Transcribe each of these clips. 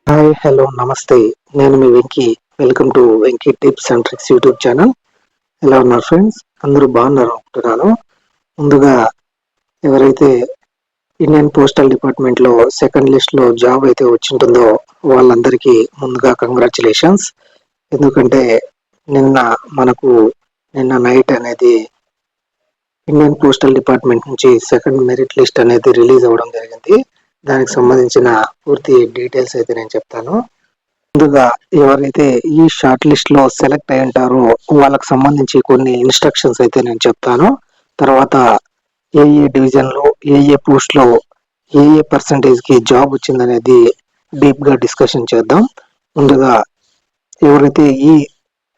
Hi, hello, నమస్తే. నేను మీ Venky. Welcome to Venky tips and tricks YouTube channel. ఎలా ఉన్నారు ఫ్రెండ్స్? అందరూ బాగున్నారు అనుకుంటున్నాను. ముందుగా ఎవరైతే ఇండియన్ పోస్టల్ డిపార్ట్మెంట్ లో సెకండ్ లిస్ట్ లో జాబ్ అయితే వచ్చింటుందో వాళ్ళందరికీ ముందుగా కంగ్రాచులేషన్స్. ఎందుకంటే నిన్న మనకు నిన్న నైట్ అనేది ఇండియన్ పోస్టల్ డిపార్ట్మెంట్ నుంచి సెకండ్ మెరిట్ లిస్ట్ అనేది రిలీజ్ అవ్వడం జరిగింది. దానికి సంబంధించిన పూర్తి డీటెయిల్స్ అయితే నేను చెప్తాను. ముందుగా ఎవరైతే ఈ షార్ట్ లిస్ట్ లో సెలెక్ట్ అయి ఉంటారో వాళ్ళకి సంబంధించి కొన్ని ఇన్స్ట్రక్షన్స్ అయితే నేను చెప్తాను. తర్వాత ఏ డివిజన్ లో ఏ పోస్ట్ లో ఏ పర్సంటేజ్ కి జాబ్ వచ్చిందనేది డీప్ గా డిస్కషన్ చేద్దాం. ముందుగా ఎవరైతే ఈ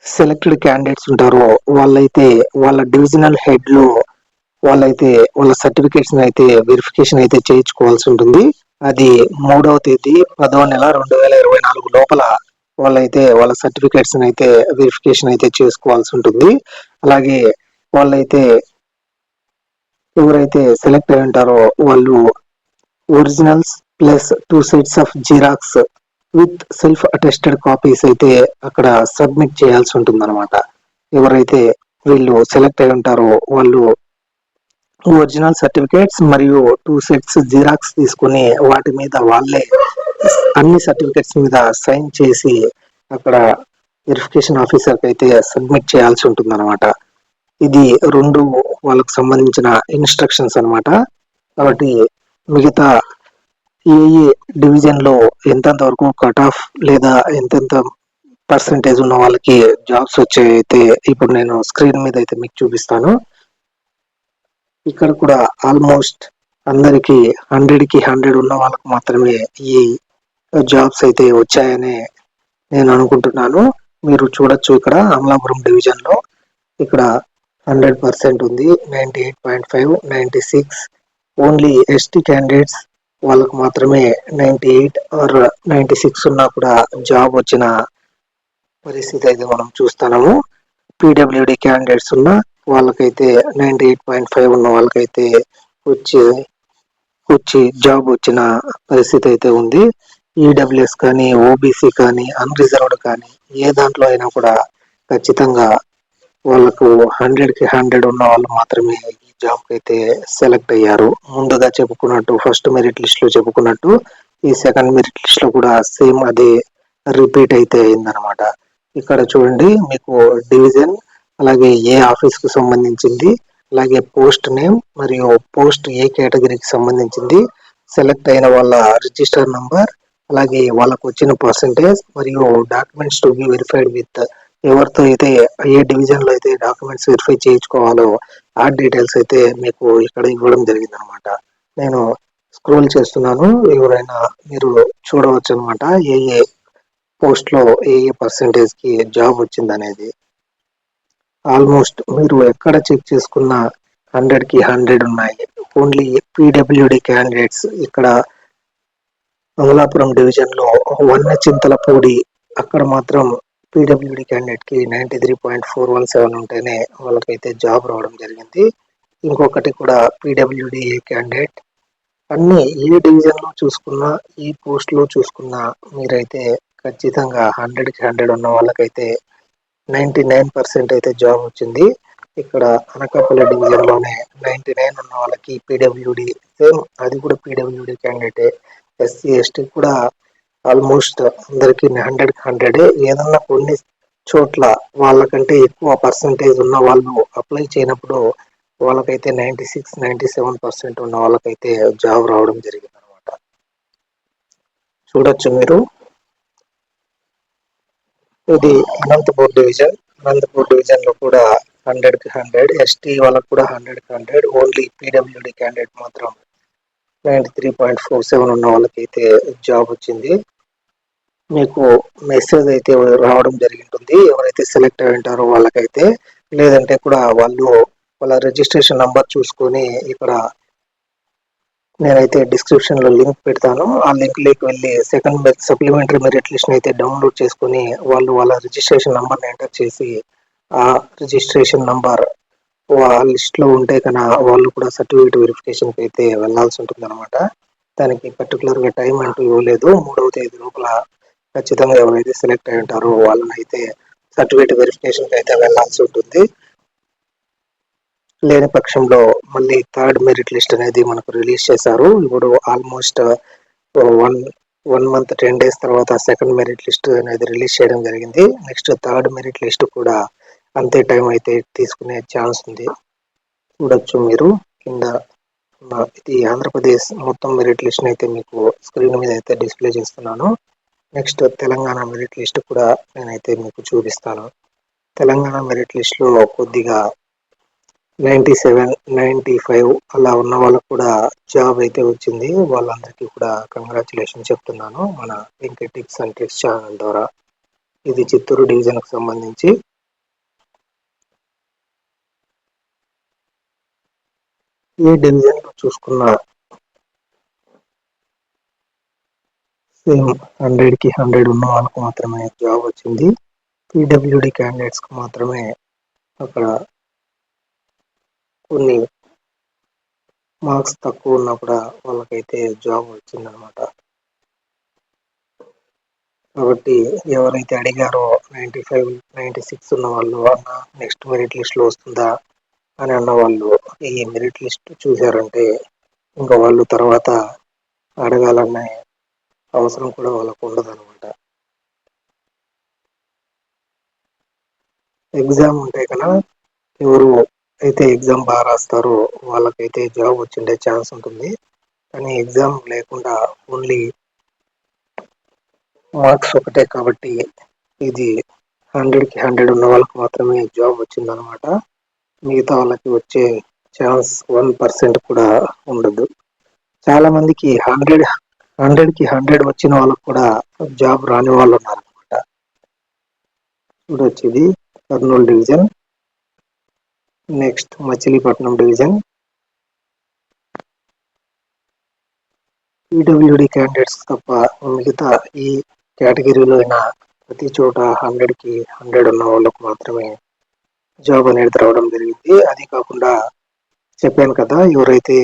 సెలెక్టెడ్ క్యాండిడేట్స్ ఉంటారో వాళ్ళైతే వాళ్ళ డివిజనల్ హెడ్ లో వాళ్ళ సర్టిఫికేట్స్ అయితే వెరిఫికేషన్ అయితే చేయించుకోవాల్సి ఉంటుంది. అది 3వ తేదీ 10వ నెల 2024 లోపల వాళ్ళైతే వాళ్ళ సర్టిఫికేట్స్ అయితే వెరిఫికేషన్ అయితే చేసుకోవాల్సి ఉంటుంది. అలాగే వాళ్ళైతే ఎవరైతే సెలెక్ట్ అయి ఉంటారో వాళ్ళు originals plus 2 sets of xerox with self attested copies అయితే అక్కడ సబ్మిట్ చేయాల్సి ఉంటుంది అనమాట. ఎవరైతే వీళ్ళు సెలెక్ట్ అయి ఉంటారో వాళ్ళు ఒరిజినల్ సర్టిఫికేట్స్ మరియు 2 సెట్స్ జిరాక్స్ తీసుకుని వాటి మీద వాళ్ళే అన్ని సర్టిఫికేట్స్ మీద సైన్ చేసి అక్కడ వెరిఫికేషన్ ఆఫీసర్కి అయితే సబ్మిట్ చేయాల్సి ఉంటుంది అనమాట. ఇది రెండు వాళ్ళకు సంబంధించిన ఇన్స్ట్రక్షన్స్ అనమాట. కాబట్టి మిగతా ఏ డివిజన్ లో ఎంతెంత వరకు కట్ ఆఫ్ లేదా ఎంతెంత పర్సంటేజ్ ఉన్న వాళ్ళకి జాబ్స్ వచ్చాయి అయితే ఇప్పుడు నేను స్క్రీన్ మీద అయితే మీకు చూపిస్తాను. ఇక్కడ కూడా ఆల్మోస్ట్ అందరికి 100కి 100 ఉన్న వాళ్ళకు మాత్రమే ఈ జాబ్స్ అయితే వచ్చాయని నేను అనుకుంటున్నాను. మీరు చూడొచ్చు ఇక్కడ అమలాపురం డివిజన్ లో ఇక్కడ 100% ఉంది, 98.5, 96. ఓన్లీ ఎస్టీ క్యాండిడేట్స్ వాళ్ళకు మాత్రమే 98 ఆర్ 96 ఉన్నా కూడా జాబ్ వచ్చిన పరిస్థితి అయితే మనం చూస్తున్నాము. పీడబ్ల్యూడి క్యాండిడేట్స్ ఉన్న వాళ్ళకైతే 98.5 ఉన్న వాళ్ళకైతే వచ్చి జాబ్ వచ్చిన పరిస్థితి అయితే ఉంది. ఈడబ్ల్యూఎస్ కానీ ఓబీసీ కానీ అన్రిజర్వ్డ్ కానీ ఏ దాంట్లో అయినా కూడా ఖచ్చితంగా వాళ్ళకు 100కి 100 ఉన్న వాళ్ళు మాత్రమే ఈ జాబ్ అయితే సెలెక్ట్ అయ్యారు. ముందుగా చెప్పుకున్నట్టు ఫస్ట్ మెరిట్ లిస్ట్ లో చెప్పుకున్నట్టు ఈ సెకండ్ మెరిట్ లిస్ట్ లో కూడా సేమ్ అదే రిపీట్ అయితే అయిందనమాట. ఇక్కడ చూడండి మీకు డివిజన్, అలాగే ఏ ఆఫీస్ కు సంబంధించింది, అలాగే పోస్ట్ నేమ్ మరియు పోస్ట్ ఏ కేటగిరీకి సంబంధించింది, సెలెక్ట్ అయిన వాళ్ళ రిజిస్టర్ నంబర్, అలాగే వాళ్ళకు వచ్చిన పర్సంటేజ్ మరియు documents to be verified with ఎవరితో అయితే ఏ డివిజన్ లో అయితే డాక్యుమెంట్స్ వెరిఫై చేయించుకోవాలో ఆ డీటెయిల్స్ అయితే మీకు ఇక్కడ ఇవ్వడం జరిగింది అనమాట. నేను స్క్రోల్ చేస్తున్నాను, ఎవరైనా మీరు చూడవచ్చు అనమాట ఏ పోస్ట్ లో ఏ పర్సంటేజ్ కి జాబ్ వచ్చింది అనేది. ఆల్మోస్ట్ మీరు ఎక్కడ చెక్ చేసుకున్న 100కి 100 ఉన్నాయి. ఓన్లీ పీడబ్ల్యూడి క్యాండిడేట్స్ ఇక్కడ అమలాపురం డివిజన్ లో వన్న చింతలపూడి అక్కడ మాత్రం పీడబ్ల్యూడి క్యాండిడేట్ కి 93.417 ఉంటేనే వాళ్ళకైతే జాబ్ రావడం జరిగింది. ఇంకొకటి కూడా పీడబ్ల్యూడి క్యాండిడేట్ అన్ని ఏ డివిజన్ లో చూసుకున్నా ఈ పోస్ట్ లో చూసుకున్నా మీరైతే ఖచ్చితంగా 100కి 100 ఉన్న వాళ్ళకైతే 99% అయితే జాబ్ వచ్చింది. ఇక్కడ అనకాపల్లి డివిజన్ లోనే 99 ఉన్న వాళ్ళకి పీడబ్ల్యూడి సేమ్ అది కూడా పీడబ్ల్యూడి క్యాండిడేటే. ఎస్సీ ఎస్టీ కూడా ఆల్మోస్ట్ అందరికి 100కి 100. ఏదన్నా కొన్ని చోట్ల వాళ్ళకంటే ఎక్కువ పర్సంటేజ్ ఉన్న వాళ్ళు అప్లై చేయనప్పుడు వాళ్ళకైతే 96, 97% ఉన్న వాళ్ళకైతే జాబ్ రావడం జరిగింది అనమాట. చూడొచ్చు మీరు. ఇది అనంతపూర్ డివిజన్. అనంతపూర్ డివిజన్ లో కూడా 100కి 100, ఎస్టీ వాళ్ళకు కూడా 100కి 100. ఓన్లీ పీడబ్ల్యూడి క్యాండిడేట్ మాత్రం 93.47 ఉన్న వాళ్ళకైతే జాబ్ వచ్చింది. మీకు మెసేజ్ అయితే రావడం జరిగింటుంది ఎవరైతే సెలెక్ట్ అయి ఉంటారో వాళ్ళకైతే. లేదంటే కూడా వాళ్ళ రిజిస్ట్రేషన్ నంబర్ చూసుకొని ఇక్కడ నేనైతే డిస్క్రిప్షన్ లో లింక్ పెడతాను. ఆ లింక్ లోకి వెళ్ళి సెకండ్ సప్లిమెంటరీ మెరిట్ లిస్ట్ అయితే డౌన్లోడ్ చేసుకుని వాళ్ళ రిజిస్ట్రేషన్ నంబర్ ఎంటర్ చేసి ఆ రిజిస్ట్రేషన్ నంబర్ లిస్ట్ లో ఉంటే కన్నా వాళ్ళు కూడా సర్టిఫికేట్ వెరిఫికేషన్ కి అయితే వెళ్లాల్సి ఉంటుంది అనమాట. దానికి పర్టికులర్ గా టైం అంటూ ఇవ్వలేదు. 3వ తేదీ లోపల ఖచ్చితంగా ఎవరైతే సెలెక్ట్ అయి ఉంటారో వాళ్ళని అయితే సర్టిఫికేట్ వెరిఫికేషన్ కి అయితే వెళ్లాల్సి ఉంటుంది. లేని పక్షంలో మళ్ళీ థర్డ్ మెరిట్ లిస్ట్ అనేది మనకు రిలీజ్ చేశారు. ఇప్పుడు almost one one month 10 days తర్వాత సెకండ్ మెరిట్ లిస్ట్ అనేది రిలీజ్ చేయడం జరిగింది. నెక్స్ట్ థర్డ్ మెరిట్ లిస్ట్ కూడా అంతే టైం అయితే తీసుకునే ఛాన్స్ ఉంది. చూడొచ్చు మీరు కింద ఇది ఆంధ్రప్రదేశ్ మొత్తం మెరిట్ లిస్ట్ అయితే మీకు స్క్రీన్ మీద అయితే డిస్ప్లే చేస్తున్నాను. నెక్స్ట్ తెలంగాణ మెరిట్ లిస్ట్ కూడా నేనైతే మీకు చూపిస్తాను. తెలంగాణ మెరిట్ లిస్ట్ లో కొద్దిగా 97, 95 అలా ఉన్న వాళ్ళకు కూడా జాబ్ అయితే వచ్చింది. వాళ్ళందరికీ కూడా కంగ్రాచులేషన్ చెప్తున్నాను మన Venkat tips and tricks channel ద్వారా. ఇది చిత్తూరు డివిజన్ కు సంబంధించి. ఏ డివిజన్ లో చూసుకున్నా సేమ్ 100కి 100 ఉన్న వాళ్ళకు మాత్రమే జాబ్ వచ్చింది. పీడబ్ల్యూడి క్యాండిడేట్స్ కు మాత్రమే అక్కడ కొన్ని మార్క్స్ తక్కువ ఉన్నా కూడా వాళ్ళకైతే జాబ్ వచ్చిందనమాట. కాబట్టి ఎవరైతే అడిగారో 95, 96 ఉన్న వాళ్ళు అన్న నెక్స్ట్ మెరిట్ లిస్ట్ లో వస్తుందా అని అన్న వాళ్ళు ఈ మెరిట్ లిస్ట్ చూశారంటే ఇంకా వాళ్ళు తర్వాత అడగాలనే అవసరం కూడా వాళ్ళకు ఉండదు అనమాట. ఎగ్జామ్ ఉంటే కన్నా ఎవరు అయితే ఎగ్జామ్ బాగా రాస్తారో వాళ్ళకైతే జాబ్ వచ్చిండే ఛాన్స్ ఉంటుంది. కానీ ఎగ్జామ్ లేకుండా ఓన్లీ మార్క్స్ ఒకటే కాబట్టి ఇది 100కి 100 ఉన్న వాళ్ళకి మాత్రమే జాబ్ వచ్చిందనమాట. మిగతా వాళ్ళకి వచ్చే ఛాన్స్ 1% కూడా ఉండదు. చాలా మందికి 100కి 100 వచ్చిన వాళ్ళకు కూడా జాబ్ రాని వాళ్ళు ఉన్నారు అనమాట. చూడొచ్చు ఇది Kurnool division, next Machilipatnam division. PWD candidates తప్ప మిగతా ఈ కేటగిరీలో అయినా ప్రతి చోట 100కి 100 ఉన్న వాళ్ళకు మాత్రమే జాబ్ అనేది రావడం జరిగింది. అది కాకుండా చెప్పాను కదా ఎవరైతే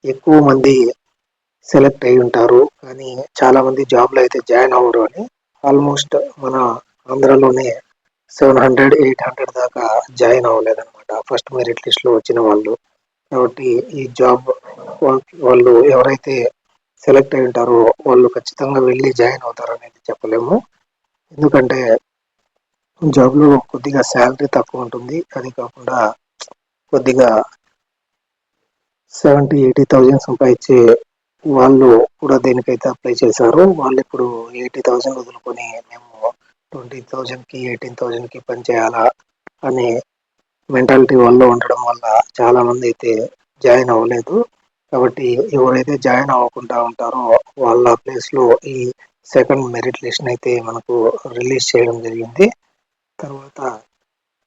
ఎక్కువ మంది సెలెక్ట్ అయి ఉంటారు కానీ చాలా మంది జాబ్ లో అయితే జాయిన్ అవ్వరు అని. ఆల్మోస్ట్ మన ఆంధ్రాలోనే 700, 800 దాకా జాయిన్ అవ్వలేదన్నమాట ఫస్ట్ మెరిట్ లిస్ట్ లో వచ్చిన వాళ్ళు. కాబట్టి ఈ జాబ్ వాళ్ళు ఎవరైతే సెలెక్ట్ అయి ఉంటారో వాళ్ళు ఖచ్చితంగా వెళ్ళి జాయిన్ అవుతారు అనేది చెప్పలేము. ఎందుకంటే జాబ్ లో కొద్దిగా శాలరీ తక్కువ ఉంటుంది. అది కాకుండా కొద్దిగా 70-80,000 సంపాదించే వాళ్ళు కూడా దేనికైతే అప్లై చేశారో వాళ్ళు ఇప్పుడు 80,000 వదులుకొని మేము 20,000కి 18,000కి పని చేయాలా అనే మెంటాలిటీ వాళ్ళు ఉండడం వల్ల చాలా మంది అయితే జాయిన్ అవ్వలేదు. కాబట్టి ఎవరైతే జాయిన్ అవ్వకుండా ఉంటారో వాళ్ళ ప్లేస్ లో ఈ సెకండ్ మెరిట్ లిస్ట్ అయితే మనకు రిలీజ్ చేయడం జరిగింది. తర్వాత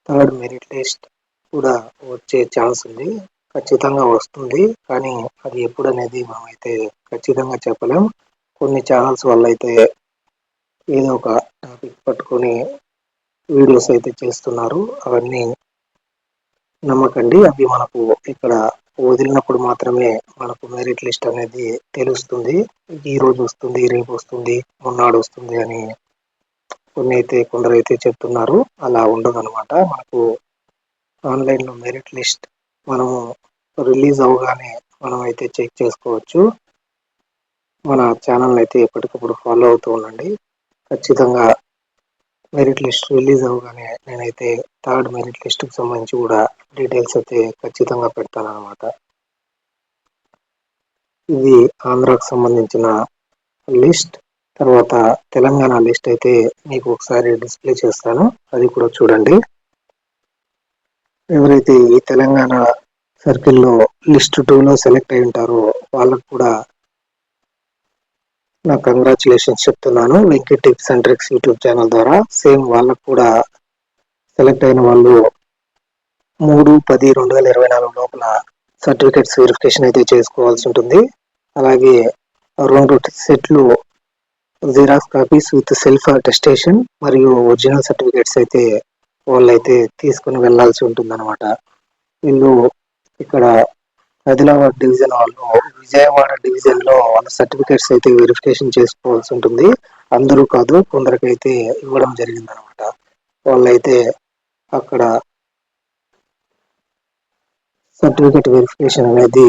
థర్డ్ మెరిట్ లిస్ట్ కూడా వచ్చే ఛాన్స్ ఉంది. ఖచ్చితంగా వస్తుంది కానీ అది ఎప్పుడు అనేది మనం అయితే ఖచ్చితంగా చెప్పలేం. కొన్ని ఛానల్స్ వల్ల అయితే ఏదో ఒక టాపిక్ పట్టుకొని వీడియోస్ అయితే చేస్తున్నారు. అవన్నీ నమ్మకండి. అవి మనకు ఇక్కడ వదిలినప్పుడు మాత్రమే మనకు మెరిట్ లిస్ట్ అనేది తెలుస్తుంది. ఈ రోజు వస్తుంది, రేపు వస్తుంది, మొన్నాడు వస్తుంది అని కొందరైతే చెప్తున్నారు. అలా ఉండదు అనమాట. మనకు ఆన్లైన్ లో మెరిట్ లిస్ట్ మనము రిలీజ్ అవగానే మనం అయితే చెక్ చేసుకోవచ్చు. మన ఛానల్ అయితే ఎప్పటికప్పుడు ఫాలో అవుతూ ఉండండి. ఖచ్చితంగా మెరిట్ లిస్ట్ రిలీజ్ అవగానే నేనైతే థర్డ్ మెరిట్ లిస్ట్ కి సంబంధించి కూడా డీటెయిల్స్ అయితే ఖచ్చితంగా పెడతాను అనమాట. ఇది ఆంధ్రాకు సంబంధించిన లిస్ట్. తర్వాత తెలంగాణ లిస్ట్ అయితే మీకు ఒకసారి డిస్ప్లే చేస్తాను, అది కూడా చూడండి. ఎవరైతే ఈ తెలంగాణ సర్కిల్లో లిస్ట్ 2లో సెలెక్ట్ అయి ఉంటారో వాళ్ళకు కూడా నా కంగ్రాచులేషన్స్ చెప్తున్నాను Venkat tips and tricks YouTube channel ద్వారా. సేమ్ వాళ్ళకు కూడా సెలెక్ట్ అయిన వాళ్ళు 3/10/2024 లోపల సర్టిఫికేట్స్ వెరిఫికేషన్ అయితే చేసుకోవాల్సి ఉంటుంది. అలాగే 2 సెట్లు xerox copies with self attestation మరియు ఒరిజినల్ సర్టిఫికేట్స్ అయితే వాళ్ళైతే తీసుకుని వెళ్లాల్సి ఉంటుంది అనమాట. వీళ్ళు ఇక్కడ ఆదిలాబాద్ డివిజన్ వాళ్ళు విజయవాడ డివిజన్ లో వాళ్ళ సర్టిఫికేట్స్ అయితే వెరిఫికేషన్ చేసుకోవాల్సి ఉంటుంది. అందరూ కాదు, కొందరికైతే ఇవ్వడం జరిగింది అనమాట. వాళ్ళైతే అక్కడ సర్టిఫికేట్ వెరిఫికేషన్ అనేది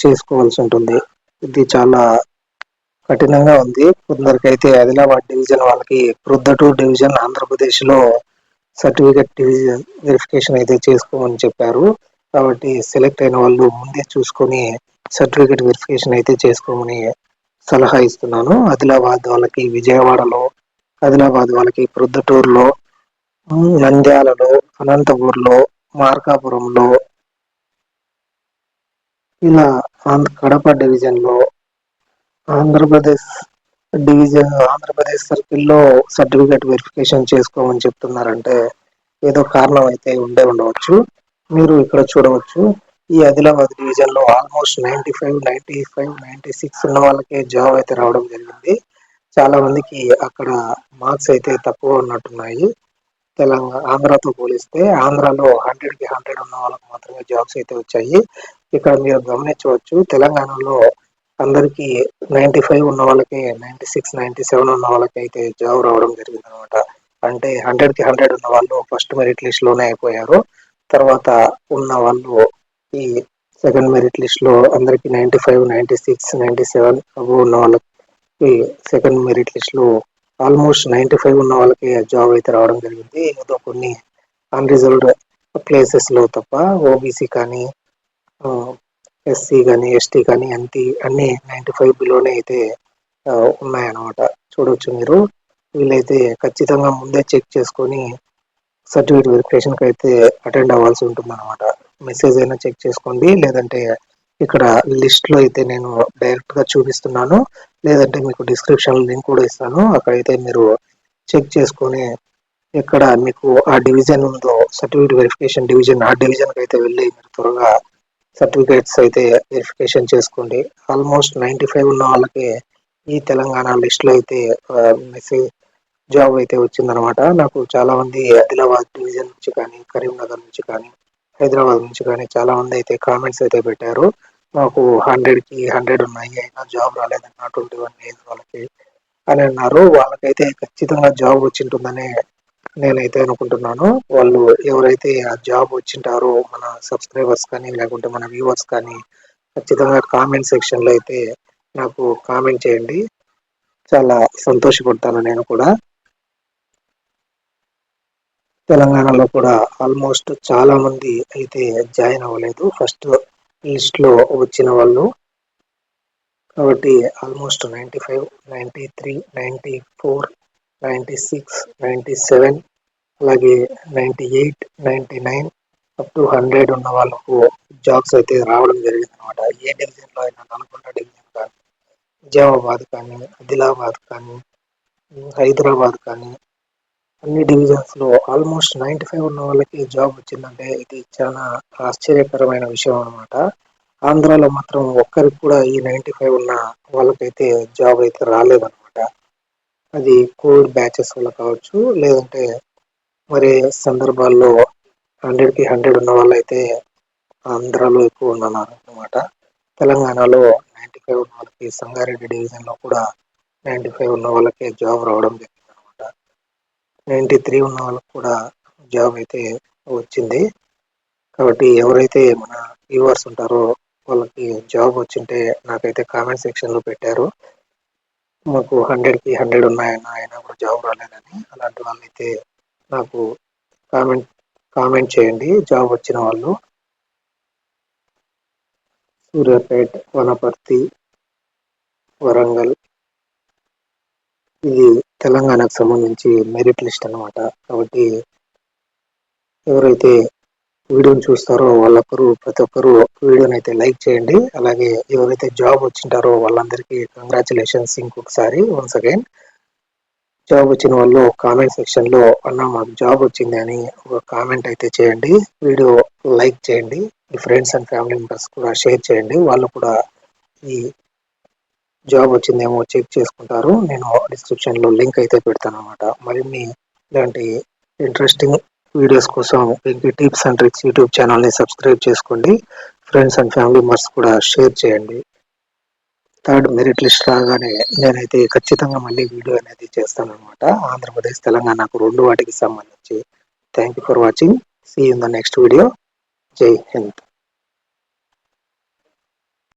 చేసుకోవాల్సి ఉంటుంది. ఇది చాలా కఠినంగా ఉంది. కొందరికైతే ఆదిలాబాద్ డివిజన్ వాళ్ళకి ప్రొద్దటూరు డివిజన్ ఆంధ్రప్రదేశ్ లో సర్టిఫికేట్ డివిజన్ వెరిఫికేషన్ అయితే చేసుకోమని చెప్పారు. కాబట్టి సెలెక్ట్ అయిన వాళ్ళు ముందే చూసుకొని సర్టిఫికేట్ వెరిఫికేషన్ అయితే చేసుకోమని సలహా ఇస్తున్నాను. ఆదిలాబాద్ వాళ్ళకి విజయవాడలో, ఆదిలాబాద్ వాళ్ళకి ప్రొద్దుటూరులో, నంద్యాలలో, అనంతపూర్లో, మార్కాపురంలో, ఇలా కడప డివిజన్ లో, ఆంధ్రప్రదేశ్ ఆంధ్రప్రదేశ్ సర్కిల్లో సర్టిఫికేట్ వెరిఫికేషన్ చేసుకోమని చెప్తున్నారంటే ఏదో కారణం అయితే ఉండవచ్చు. మీరు ఇక్కడ చూడవచ్చు, ఈ ఆదిలాబాద్ డివిజన్ లో ఆల్మోస్ట్ 95, 95, 96 ఉన్న వాళ్ళకే జాబ్ అయితే రావడం జరిగింది. చాలా మందికి అక్కడ మార్క్స్ అయితే తక్కువ ఉన్నట్టున్నాయి. ఆంధ్రాతో పోలిస్తే ఆంధ్రాలో 100కి 100 ఉన్న వాళ్ళకి మాత్రమే జాబ్స్ అయితే వచ్చాయి. ఇక్కడ మీరు గమనించవచ్చు, తెలంగాణలో అందరికి 95 ఉన్న వాళ్ళకి, 96, 97 ఉన్న వాళ్ళకి అయితే జాబ్ రావడం జరిగింది అనమాట. అంటే 100కి 100 ఉన్న వాళ్ళు ఫస్ట్ మెరిట్ లిస్ట్ లోనే అయిపోయారు. తర్వాత ఉన్న వాళ్ళు ఈ సెకండ్ మెరిట్ లిస్ట్ లో అందరికి 95, 96, 97 అబవ్ ఉన్న వాళ్ళకి సెకండ్ మెరిట్ లిస్ట్ లో ఆల్మోస్ట్ 95 ఉన్న వాళ్ళకి జాబ్ అయితే రావడం జరిగింది. ఏదో కొన్ని అన్రిజర్వ్డ్ ప్లేసెస్ లో తప్ప ఓబీసీ కానీ, ఎస్సీ కానీ, ఎస్టీ కానీ అన్ని 95 బిలోనే అయితే ఉన్నాయన్నమాట. చూడొచ్చు మీరు. వీళ్ళైతే ఖచ్చితంగా ముందే చెక్ చేసుకొని సర్టిఫికేట్ వెరిఫికేషన్ కి అయితే అటెండ్ అవ్వాల్సి ఉంటుంది అనమాట. మెసేజ్ అయినా చెక్ చేసుకోండి, లేదంటే ఇక్కడ లిస్ట్ లో అయితే నేను డైరెక్ట్ గా చూపిస్తున్నాను, లేదంటే మీకు డిస్క్రిప్షన్ లింక్ కూడా ఇస్తాను. అక్కడైతే మీరు చెక్ చేసుకొని ఎక్కడ మీకు ఆ డివిజన్ ఉందో, సర్టిఫికేట్ వెరిఫికేషన్ డివిజన్, ఆ డివిజన్ కి అయితే వెళ్ళి మీరు త్వరగా సర్టిఫికేట్స్ అయితే వెరిఫికేషన్ చేసుకోండి. ఆల్మోస్ట్ 95 ఉన్న వాళ్ళకి ఈ తెలంగాణ లిస్ట్ లో అయితే మెసేజ్ జాబ్ అయితే వచ్చిందనమాట. నాకు చాలా మంది ఆదిలాబాద్ డివిజన్ నుంచి కానీ, కరీంనగర్ నుంచి కానీ, హైదరాబాద్ నుంచి కానీ చాలా మంది అయితే కామెంట్స్ అయితే పెట్టారు. మాకు 100కి 100 ఉన్నాయి, అయినా జాబ్ రాలేదన్న 21 ఏజ్ వాళ్ళకి అని అన్నారు. వాళ్ళకైతే ఖచ్చితంగా జాబ్ వచ్చింటుందని నేనైతే అనుకుంటున్నాను. వాళ్ళు ఎవరైతే ఆ జాబ్ వచ్చింటారో మన సబ్స్క్రైబర్స్ కానీ, లేకుంటే మన వ్యూవర్స్ కానీ, ఖచ్చితంగా కామెంట్ సెక్షన్ లో అయితే నాకు కామెంట్ చేయండి. చాలా సంతోషపడతాను నేను కూడా. తెలంగాణలో కూడా ఆల్మోస్ట్ చాలా మంది అయితే జాయిన్ అవ్వలేదు ఫస్ట్ లిస్ట్ లో వచ్చిన వాళ్ళు. కాబట్టి ఆల్మోస్ట్ 95, 93, 94, 96, 97, అలాగే 98, 99 అప్ టు 100 ఉన్న వాళ్ళకు జాబ్స్ అయితే రావడం జరిగింది అనమాట. ఏ డివిజన్ లో అయినా, నల్గొండ డివిజన్ కానీ, నిజామాబాద్ కానీ, ఆదిలాబాద్ కానీ, హైదరాబాద్ కానీ, అన్ని డివిజన్స్ లో ఆల్మోస్ట్ 95 ఉన్న వాళ్ళకి జాబ్ వచ్చిందంటే ఇది చాలా ఆశ్చర్యకరమైన విషయం అనమాట. ఆంధ్రాలో మాత్రం ఒక్కరికి కూడా ఈ 95 ఉన్న వాళ్ళకైతే జాబ్ అయితే రాలేదన్నమాట. అది కోవిడ్ బ్యాచెస్ వల్ల కావచ్చు, లేదంటే మరి సందర్భాల్లో 100కి 100 ఉన్న వాళ్ళైతే ఆంధ్రాలో ఎక్కువ ఉన్నారు అనమాట. తెలంగాణలో 95 ఉన్న వాళ్ళకి, సంగారెడ్డి డివిజన్ లో కూడా 95 ఉన్న వాళ్ళకి జాబ్ రావడం జరిగింది అనమాట. 93 ఉన్న వాళ్ళకి కూడా జాబ్ అయితే వచ్చింది. కాబట్టి ఎవరైతే మన వ్యూవర్స్ ఉంటారో వాళ్ళకి జాబ్ వచ్చింటే నాకైతే కామెంట్ సెక్షన్ లో పెట్టారు, మాకు 100కి 100 ఉన్నాయన్న, అయినా కూడా జాబ్ రాలేదని. అలాంటి వాళ్ళైతే నాకు కామెంట్ చేయండి జాబ్ వచ్చిన వాళ్ళు. సూర్యాపేట్, వనపర్తి, వరంగల్, ఇది తెలంగాణకు సంబంధించి మెరిట్ లిస్ట్ అనమాట. కాబట్టి ఎవరైతే వీడియోని చూస్తారో వాళ్ళొక్కరు, ప్రతి ఒక్కరు వీడియోని అయితే లైక్ చేయండి. అలాగే ఎవరైతే జాబ్ వచ్చింటారో వాళ్ళందరికీ కంగ్రాచులేషన్స్ ఇంకొకసారి వన్స్ అగైన్. జాబ్ వచ్చిన వాళ్ళు కామెంట్ సెక్షన్ లో అన్న మాకు జాబ్ వచ్చింది అని ఒక కామెంట్ అయితే చేయండి. వీడియో లైక్ చేయండి. మీ ఫ్రెండ్స్ అండ్ ఫ్యామిలీ మెంబర్స్ కూడా షేర్ చేయండి. వాళ్ళు కూడా ఈ జాబ్ వచ్చిందేమో చెక్ చేసుకుంటారు. నేను డిస్క్రిప్షన్ లో లింక్ అయితే పెడతాను అనమాట. మరిన్ని ఇలాంటి ఇంట్రెస్టింగ్ వీడియోస్ కోసం Venky tips and tricks YouTube ఛానల్ని సబ్స్క్రైబ్ చేసుకోండి. ఫ్రెండ్స్ అండ్ ఫ్యామిలీ మెంబర్స్ కూడా షేర్ చేయండి. థర్డ్ మెరిట్ లిస్ట్ రాగానే నేనైతే ఖచ్చితంగా మళ్ళీ వీడియో అనేది చేస్తాను అనమాట. ఆంధ్రప్రదేశ్ తెలంగాణకు 2 వాటికి సంబంధించి. Thank you for watching. See in the next video. జై హింద్.